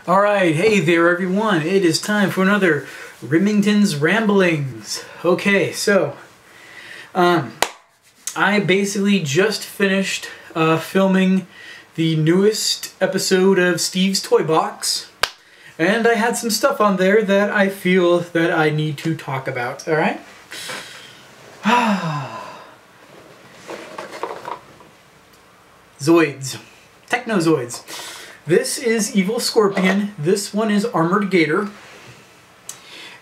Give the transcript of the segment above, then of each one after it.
Alright, hey there everyone. It is time for another Remington's Ramblings. Okay, so, I basically just finished filming the newest episode of Steve's Toy Box. And I had some stuff on there that I feel that I need to talk about, alright? Zoids. Technozoids. This is Evil Scorpion. This one is Armored Gator.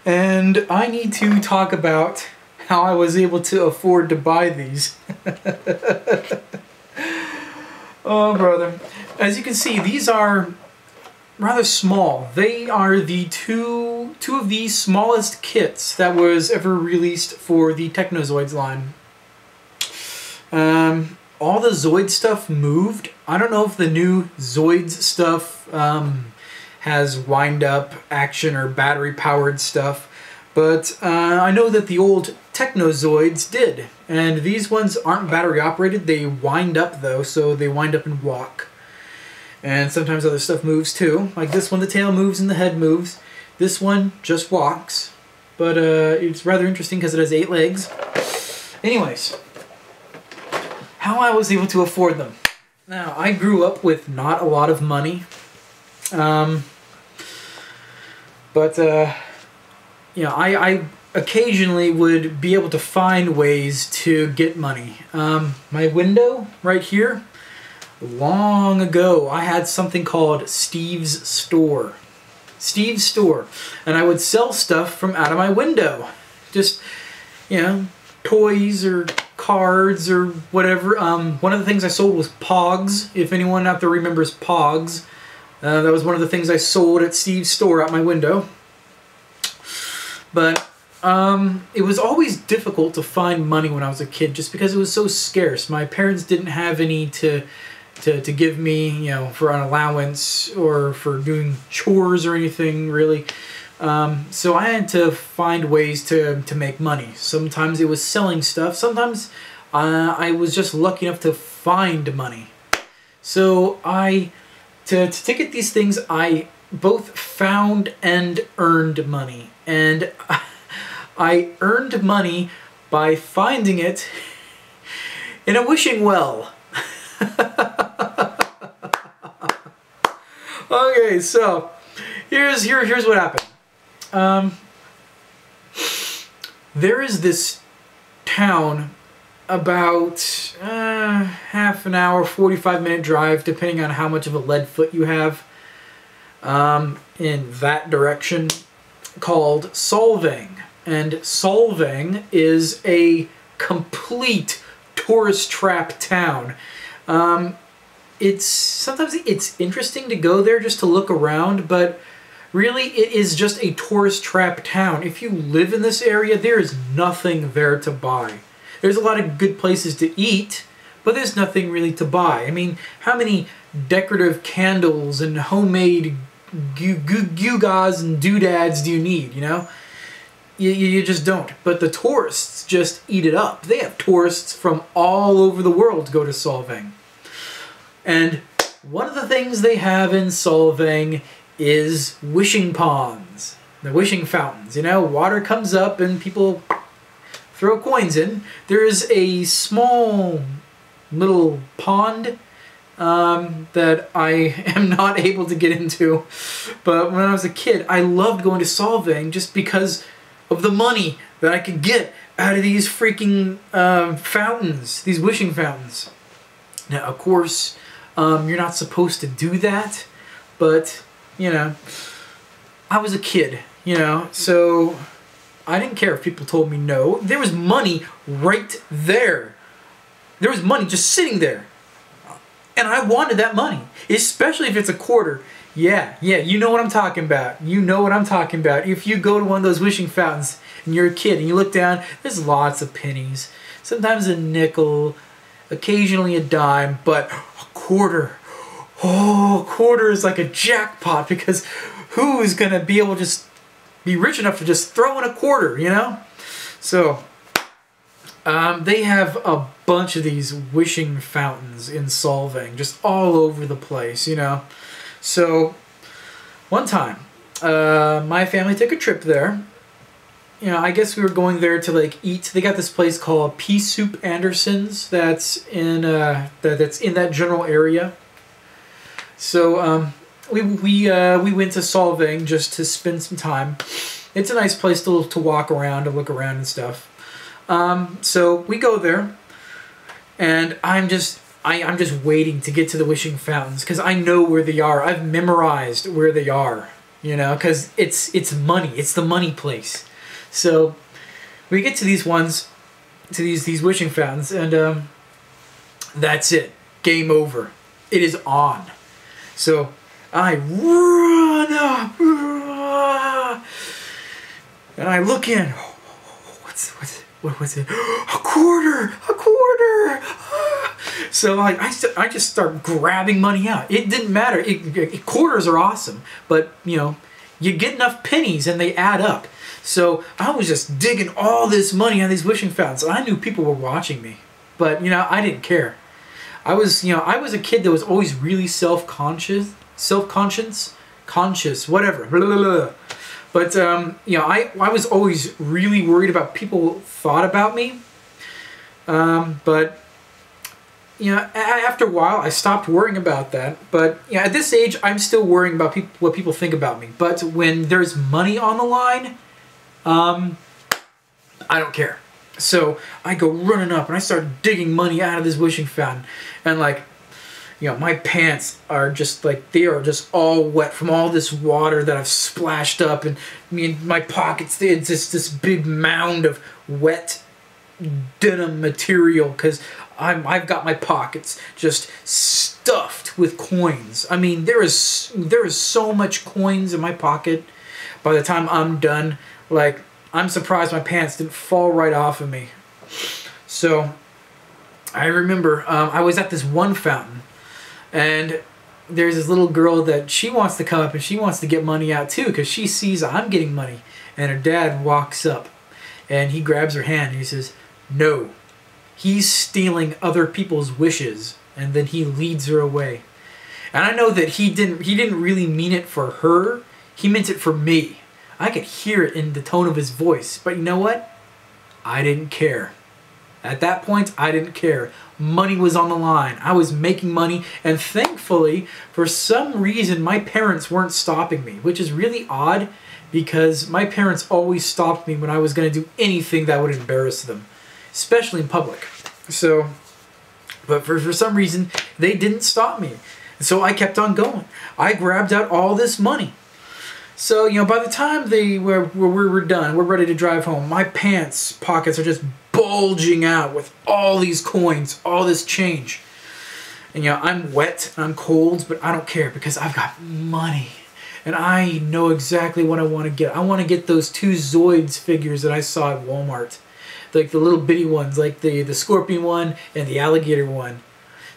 And I need to talk about how I was able to afford to buy these. Oh, brother. As you can see, these are rather small. They are the two of the smallest kits that was ever released for the Technozoids line. All the Zoid stuff moved. I don't know if the new Zoids stuff has wind-up action or battery-powered stuff, but I know that the old Technozoids did. And these ones aren't battery-operated. They wind up, though, so they wind up and walk. And sometimes other stuff moves, too. Like this one, the tail moves and the head moves. This one just walks. But it's rather interesting because it has 8 legs. Anyways, how I was able to afford them. Now, I grew up with not a lot of money. I occasionally would be able to find ways to get money. My window right here, long ago, I had something called Steve's Store. Steve's Store. And I would sell stuff from out of my window. Just, you know, toys or cards or whatever. One of the things I sold was Pogs, if anyone out there remembers Pogs. That was one of the things I sold at Steve's Store out my window. But it was always difficult to find money when I was a kid just because it was so scarce. My parents didn't have any to give me, you know, for an allowance or for doing chores or anything, really. So I had to find ways to make money. Sometimes it was selling stuff. Sometimes I was just lucky enough to find money. So to get these things, I both found and earned money. And I earned money by finding it in a wishing well. Okay, so here's what happened. There is this town about half an hour, 45-minute drive, depending on how much of a lead foot you have, in that direction, called Solvang. And Solvang is a complete tourist trap town. Sometimes it's interesting to go there just to look around, but really, it is just a tourist trap town. If you live in this area, there is nothing there to buy. There's a lot of good places to eat, but there's nothing really to buy. I mean, how many decorative candles and homemade gewgaws and doodads do you need, you know? You just don't. But the tourists just eat it up. They have tourists from all over the world go to Solvang. And one of the things they have in Solvang is wishing ponds, the wishing fountains. You know, water comes up and people throw coins in. There is a small little pond that I am not able to get into, but when I was a kid, I loved going to Solvang just because of the money that I could get out of these freaking fountains, these wishing fountains. Now, of course, you're not supposed to do that, but you know, I was a kid, you know, so I didn't care if people told me no. There was money right there. There was money just sitting there. And I wanted that money, especially if it's a quarter. Yeah, you know what I'm talking about. You know what I'm talking about. If you go to one of those wishing fountains and you're a kid and you look down, there's lots of pennies. Sometimes a nickel, occasionally a dime, but a quarter. Oh, a quarter is like a jackpot, because who is going to be able to just be rich enough to just throw in a quarter, you know? So, they have a bunch of these wishing fountains in Solvang, just all over the place, you know? So, one time, my family took a trip there. You know, I guess we were going there to like eat. They got this place called Pea Soup Anderson's that's in that general area. So we went to Solvang just to spend some time. It's a nice place to walk around, to look around and stuff. So we go there, and I'm just waiting to get to the wishing fountains because I know where they are. I've memorized where they are, you know, because it's money. It's the money place. So we get to these ones, to these wishing fountains, and that's it. Game over. It is on. So I run up, and I look in. What was it? A quarter! So I just start grabbing money out. It didn't matter. Quarters are awesome, but you know, you get enough pennies and they add up. So I was just digging all this money on these wishing fountains. I knew people were watching me, but you know, I didn't care. I was a kid that was always really conscious, whatever. Blah, blah, blah. But you know, I was always really worried about people thought about me. But you know, after a while, I stopped worrying about that. But yeah, at this age, I'm still worrying about what people think about me. But when there's money on the line, I don't care. So I go running up and I start digging money out of this wishing fountain, and like, you know, my pants are just like, they are just all wet from all this water that I've splashed up, and my pockets, it's just this big mound of wet denim material because I've got my pockets just stuffed with coins. I mean, there is so much coins in my pocket. By the time I'm done, like, I'm surprised my pants didn't fall right off of me. So I remember I was at this one fountain, and there's this little girl that she wants to come up and she wants to get money out too because she sees I'm getting money. And her dad walks up and he grabs her hand and he says, "No, he's stealing other people's wishes," and then he leads her away. And I know that he didn't really mean it for her. He meant it for me. I could hear it in the tone of his voice. But you know what? I didn't care. At that point, I didn't care. Money was on the line. I was making money, and thankfully, for some reason, my parents weren't stopping me, which is really odd because my parents always stopped me when I was going to do anything that would embarrass them, especially in public. So, but for some reason, they didn't stop me. So I kept on going. I grabbed out all this money. So, you know, by the time we're done, we're ready to drive home, my pants pockets are just bulging out with all these coins, all this change. And, you know, I'm wet, I'm cold, but I don't care because I've got money. And I know exactly what I want to get. I want to get those 2 Zoids figures that I saw at Walmart. Like the little bitty ones, like the scorpion one and the alligator one.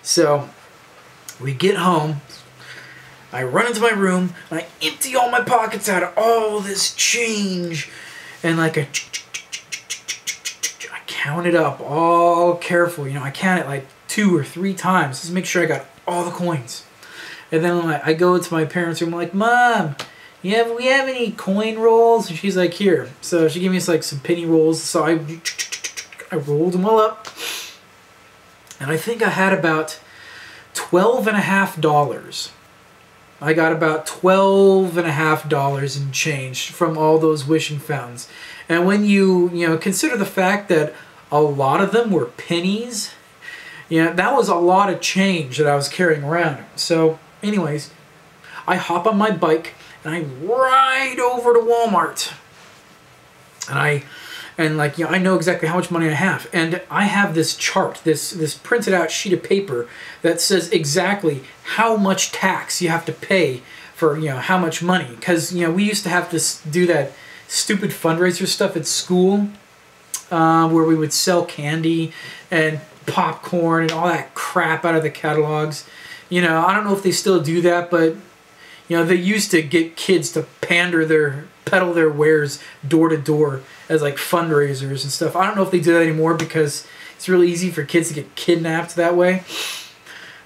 So, we get home. I run into my room, and I empty all my pockets out of all this change. And like I count it up all careful. You know, I count it like 2 or 3 times just to make sure I got all the coins. And then I go to my parents' room, I'm like, "Mom, we have any coin rolls?" And she's like, "Here." So she gave me like some penny rolls. So I rolled them all up. And I think I had about $12.50. I got about $12.50 in change from all those wishing fountains. And when you consider the fact that a lot of them were pennies, that was a lot of change that I was carrying around. So anyways, I hop on my bike and I ride over to Walmart. And I know exactly how much money I have. And I have this chart, this printed out sheet of paper that says exactly how much tax you have to pay for, how much money. Because, we used to have to do that stupid fundraiser stuff at school where we would sell candy and popcorn and all that crap out of the catalogs. I don't know if they still do that, but, they used to get kids to peddle their wares door to door as like fundraisers and stuff. I don't know if they do that anymore because it's really easy for kids to get kidnapped that way.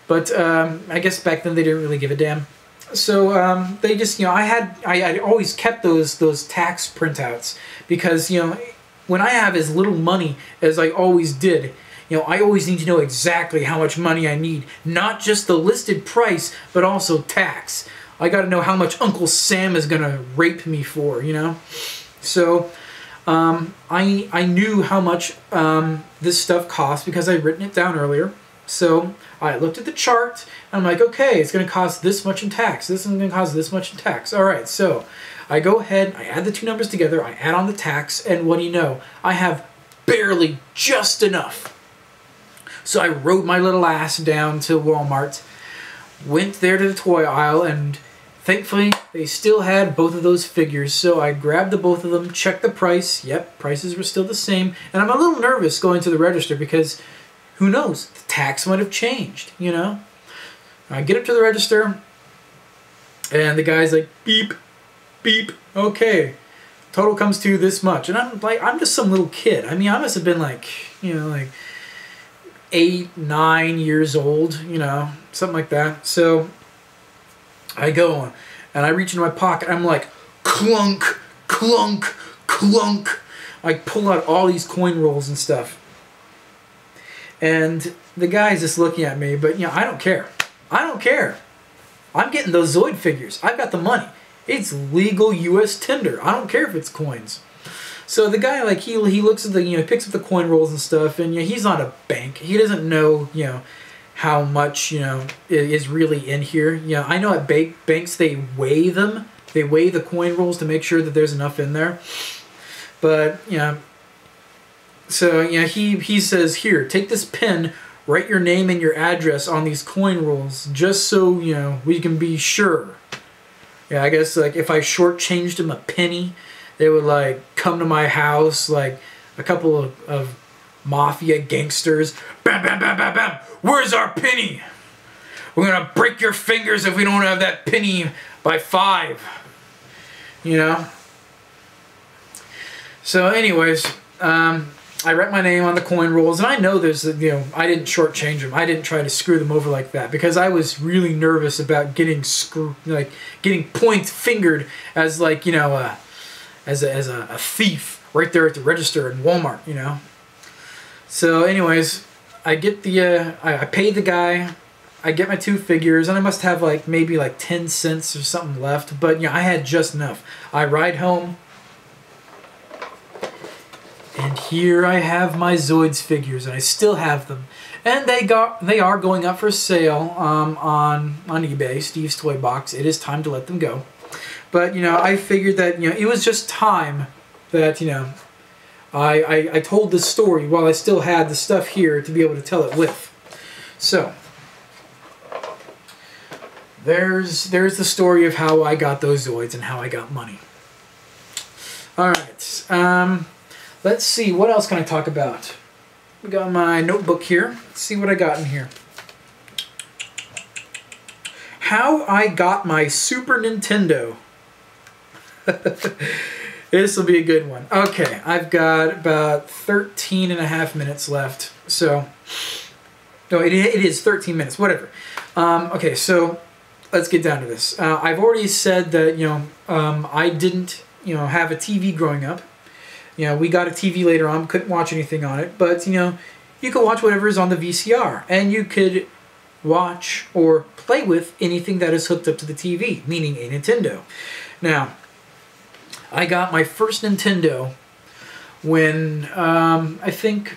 But I guess back then they didn't really give a damn. they just, I always kept those tax printouts because, when I have as little money as I always did, I always need to know exactly how much money I need. Not just the listed price, but also tax. I got to know how much Uncle Sam is going to rape me for, So, I knew how much this stuff cost because I'd written it down earlier. So I looked at the chart, and I'm like, okay, it's going to cost this much in tax. This is going to cost this much in tax. All right, so I go ahead, I add the two numbers together, I add on the tax, and what do you know? I have barely just enough. So I rode my little ass down to Walmart, went there to the toy aisle, and thankfully they still had both of those figures. So I grabbed the both of them, checked the price. Yep, prices were still the same. And I'm a little nervous going to the register because who knows? The tax might have changed, I get up to the register, and the guy's like, beep, beep, okay. Total comes to this much. And I'm like, I'm just some little kid. I mean, I must have been like, like 8, 9 years old, something like that. So I go and I reach into my pocket. I'm like, clunk, clunk, clunk. I pull out all these coin rolls and stuff. And the guy's just looking at me, but I don't care. I don't care. I'm getting those Zoid figures. I've got the money. It's legal U.S. tender. I don't care if it's coins. So the guy, like, he looks at the, he picks up the coin rolls and stuff, and he's not a bank. He doesn't know, how much, is really in here. I know at banks they weigh them. They weigh the coin rolls to make sure that there's enough in there. But, so, he says, here, take this pen, write your name and your address on these coin rolls, just so, we can be sure. Yeah, I guess, like, if I shortchanged him a penny, they would, like, come to my house, like, a couple of mafia gangsters. Bam, bam, bam, bam, bam. Where's our penny? We're going to break your fingers if we don't have that penny by 5. So, anyways, I write my name on the coin rolls, and I know there's, I didn't shortchange them. I didn't try to screw them over like that because I was really nervous about getting getting point fingered as like, as a thief right there at the register in Walmart, So, anyways, I get the I pay the guy. I get my 2 figures, and I must have like maybe like 10 cents or something left, but I had just enough. I ride home. And here I have my Zoids figures, and I still have them. And they are going up for sale on eBay, Steve's Toy Box. It is time to let them go. But, I figured that, it was just time that, I told this story while I still had the stuff here to be able to tell it with. So, there's the story of how I got those Zoids and how I got money. Alright, let's see, what else can I talk about? We got my notebook here. Let's see what I got in here. How I got my Super Nintendo. This will be a good one. Okay, I've got about 13 and a half minutes left. So, no, it is 13 minutes, whatever. Okay, so let's get down to this. I've already said that, I didn't, have a TV growing up. We got a TV later on, couldn't watch anything on it, but, you could watch whatever is on the VCR, and you could watch or play with anything that is hooked up to the TV, meaning a Nintendo. Now, I got my first Nintendo when, I think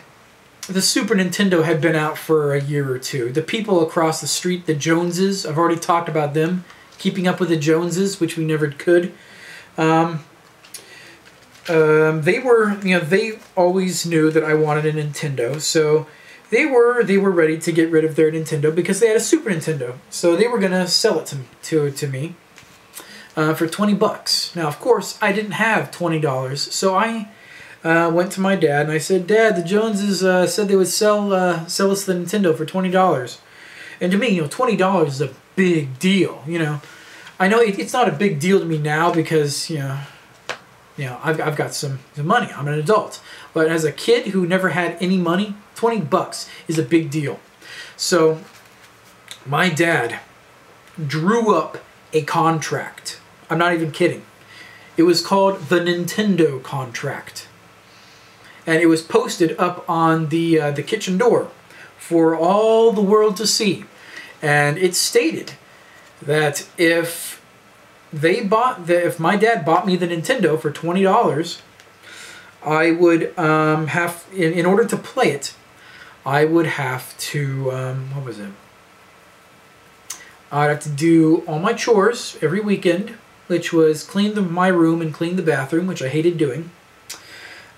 the Super Nintendo had been out for a year or two. The people across the street, the Joneses, I've already talked about them, keeping up with the Joneses, which we never could. They were, they always knew that I wanted a Nintendo, so they were ready to get rid of their Nintendo because they had a Super Nintendo. So they were gonna sell it to me for $20. Now, of course, I didn't have $20, so I went to my dad and I said, "Dad, the Joneses said they would sell us the Nintendo for $20." And to me, $20 is a big deal. I know it's not a big deal to me now because I've got some money. I'm an adult. But as a kid who never had any money, $20 is a big deal. So my dad drew up a contract. I'm not even kidding. It was called the Nintendo contract. And it was posted up on the kitchen door for all the world to see. And it stated that if my dad bought me the Nintendo for $20, I would have, in order to play it, I would have to, what was it? I'd have to do all my chores every weekend, which was clean my room and clean the bathroom, which I hated doing.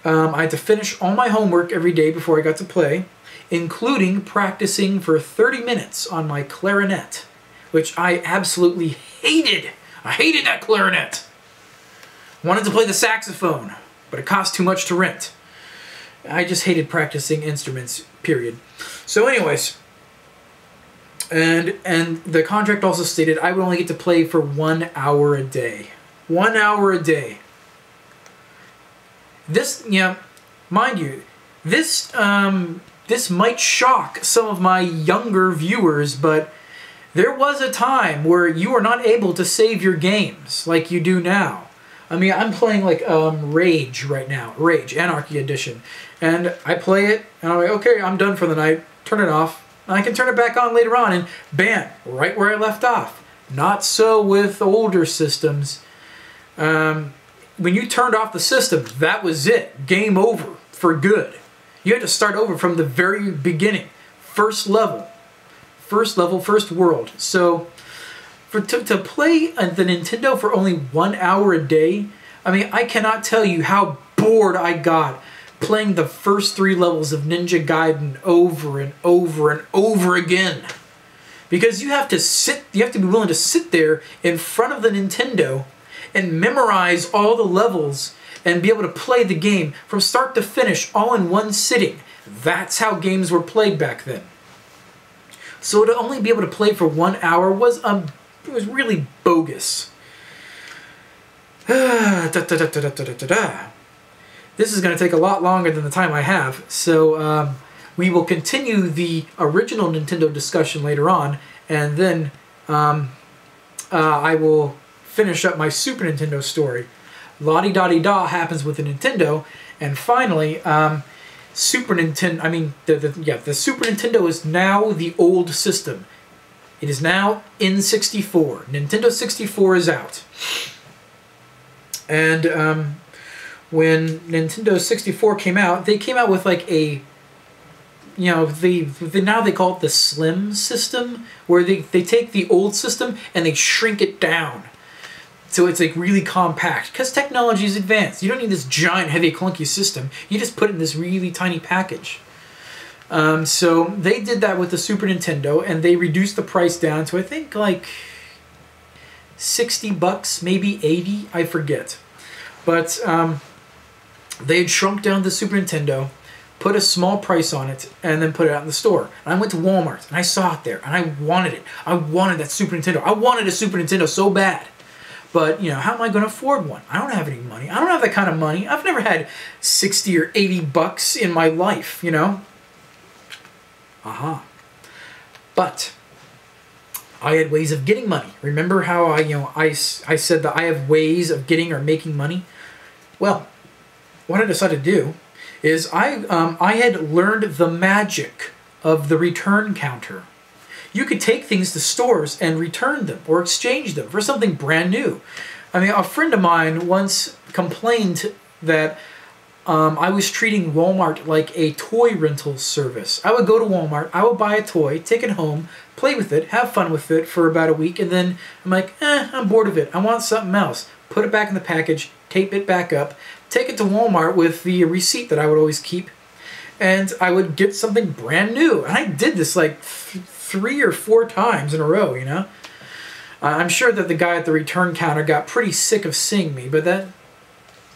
I had to finish all my homework every day before I got to play, including practicing for 30 minutes on my clarinet, which I absolutely hated. I hated that clarinet. Wanted to play the saxophone, but it cost too much to rent. I just hated practicing instruments, period. So anyways, and the contract also stated I would only get to play for 1 hour a day. 1 hour a day. This, mind you, this might shock some of my younger viewers, but there was a time where you were not able to save your games like you do now. I mean, I'm playing like Rage right now, Rage Anarchy Edition, and I play it, and I'm like, okay, I'm done for the night. Turn it off. And I can turn it back on later on, and bam, right where I left off. Not so with older systems. When you turned off the system, that was it. Game over for good. You had to start over from the very beginning. First level, first world. So to play the Nintendo for only 1 hour a day, I mean, I cannot tell you how bored I got playing the first 3 levels of Ninja Gaiden over and over and over again. Because you have to be willing to sit there in front of the Nintendo and memorize all the levels and be able to play the game from start to finish all in one sitting. That's how games were played back then. So to only be able to play for 1 hour was really bogus. This is going to take a lot longer than the time I have, so we will continue the original Nintendo discussion later on, and then I will finish up my Super Nintendo story. La-di-da-di-da happens with the Nintendo, and finally, Super Nintendo. I mean, the Super Nintendo is now the old system. It is now N64. Nintendo 64 is out, and when Nintendo 64 came out, they came out with like a, now they call it the Slim system, where they take the old system and they shrink it down. So it's like really compact, because technology is advanced. You don't need this giant, heavy, clunky system. You just put it in this really tiny package. So they did that with the Super Nintendo, and they reduced the price down to, I think, like $60, maybe 80, I forget. But they had shrunk down the Super Nintendo, put a small price on it, and then put it out in the store. And I went to Walmart, and I saw it there, and I wanted it. I wanted that Super Nintendo. I wanted a Super Nintendo so bad. But, how am I going to afford one? I don't have any money. I don't have that kind of money. I've never had 60 or 80 bucks in my life, But I had ways of getting money. Remember how I said that I have ways of getting or making money? Well, what I decided to do is I had learned the magic of the return counter. You could take things to stores and return them or exchange them for something brand new. I mean, a friend of mine once complained that I was treating Walmart like a toy rental service. I would go to Walmart, I would buy a toy, take it home, play with it, have fun with it for about a week, and then I'm like, I'm bored of it. I want something else. Put it back in the package, tape it back up, take it to Walmart with the receipt that I would always keep, and I would get something brand new. And I did this like 3 or 4 times in a row, I'm sure that the guy at the return counter got pretty sick of seeing me, but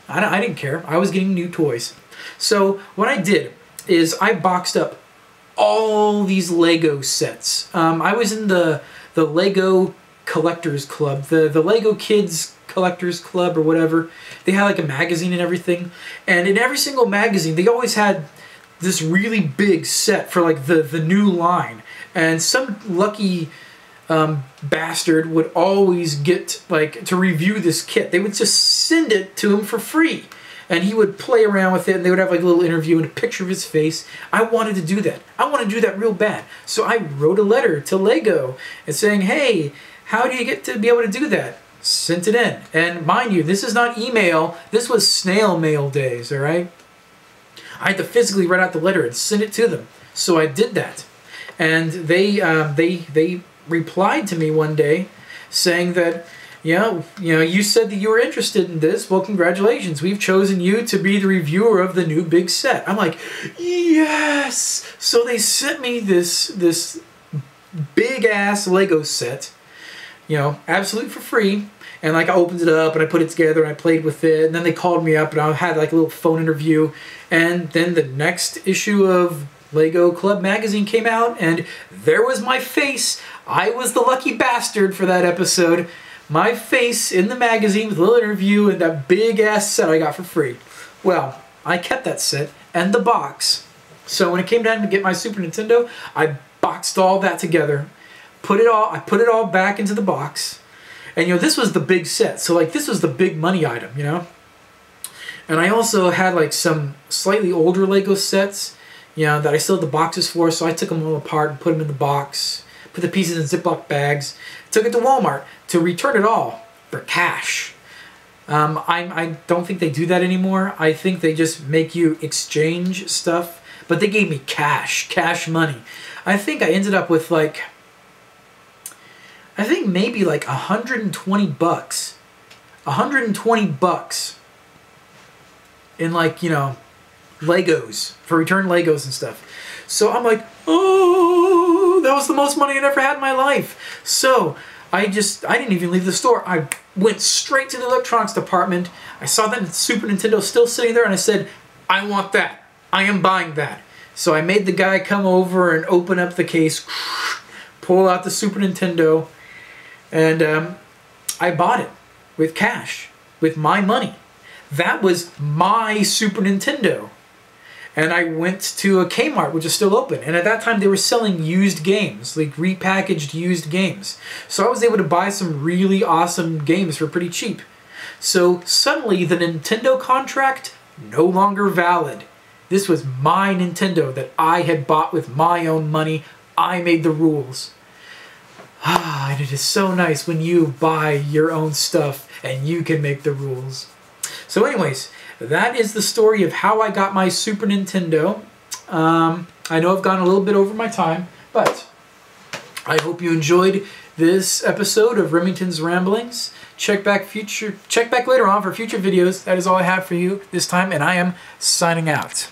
I didn't care. I was getting new toys. So what I did is I boxed up all these Lego sets. I was in the Lego Collectors Club, the Lego Kids Collectors Club or whatever. They had like a magazine and everything. And in every single magazine, they always had this really big set for like the new line. And some lucky bastard would always get, like, to review this kit. They would just send it to him for free. And he would play around with it, and they would have like a little interview and a picture of his face. I wanted to do that. I want to do that real bad. So I wrote a letter to Lego and saying, hey, how do you get to be able to do that? Sent it in. And mind you, this is not email. This was snail mail days, all right? I had to physically write out the letter and send it to them. So I did that. And they replied to me one day saying that, you said that you were interested in this. Well, congratulations. We've chosen you to be the reviewer of the new big set. I'm like, yes! So they sent me this big-ass Lego set, absolutely for free. And like I opened it up and I put it together and I played with it. And then they called me up and I had like a little phone interview. And then the next issue of Lego Club magazine came out and there was my face. I was the lucky bastard for that episode. My face in the magazine with a little interview and that big-ass set I got for free. Well, I kept that set and the box. So when it came time to get my Super Nintendo, I boxed all that together. I put it all back into the box. And, this was the big set. So, like, this was the big money item, And I also had, like, some slightly older Lego sets, that I still had the boxes for. So I took them all apart and put them in the box. Put the pieces in Ziploc bags. Took it to Walmart to return it all for cash. I don't think they do that anymore. I think they just make you exchange stuff. But they gave me cash money. I think I ended up with maybe like $120. $120 in Legos, for return Legos and stuff. So I'm like, oh, that was the most money I'd ever had in my life. So I didn't even leave the store. I went straight to the electronics department. I saw that Super Nintendo still sitting there and I said, I want that. I am buying that. So I made the guy come over and open up the case, pull out the Super Nintendo, and I bought it with cash, with my money. That was my Super Nintendo. And I went to a Kmart, which is still open. And at that time, they were selling used games, like repackaged used games. So I was able to buy some really awesome games for pretty cheap. So suddenly, the Nintendo contract, no longer valid. This was my Nintendo that I had bought with my own money. I made the rules. And it is so nice when you buy your own stuff and you can make the rules. So anyways, that is the story of how I got my Super Nintendo. I know I've gone a little bit over my time, but I hope you enjoyed this episode of Remington's Ramblings. Check back later on for future videos. That is all I have for you this time, and I am signing out.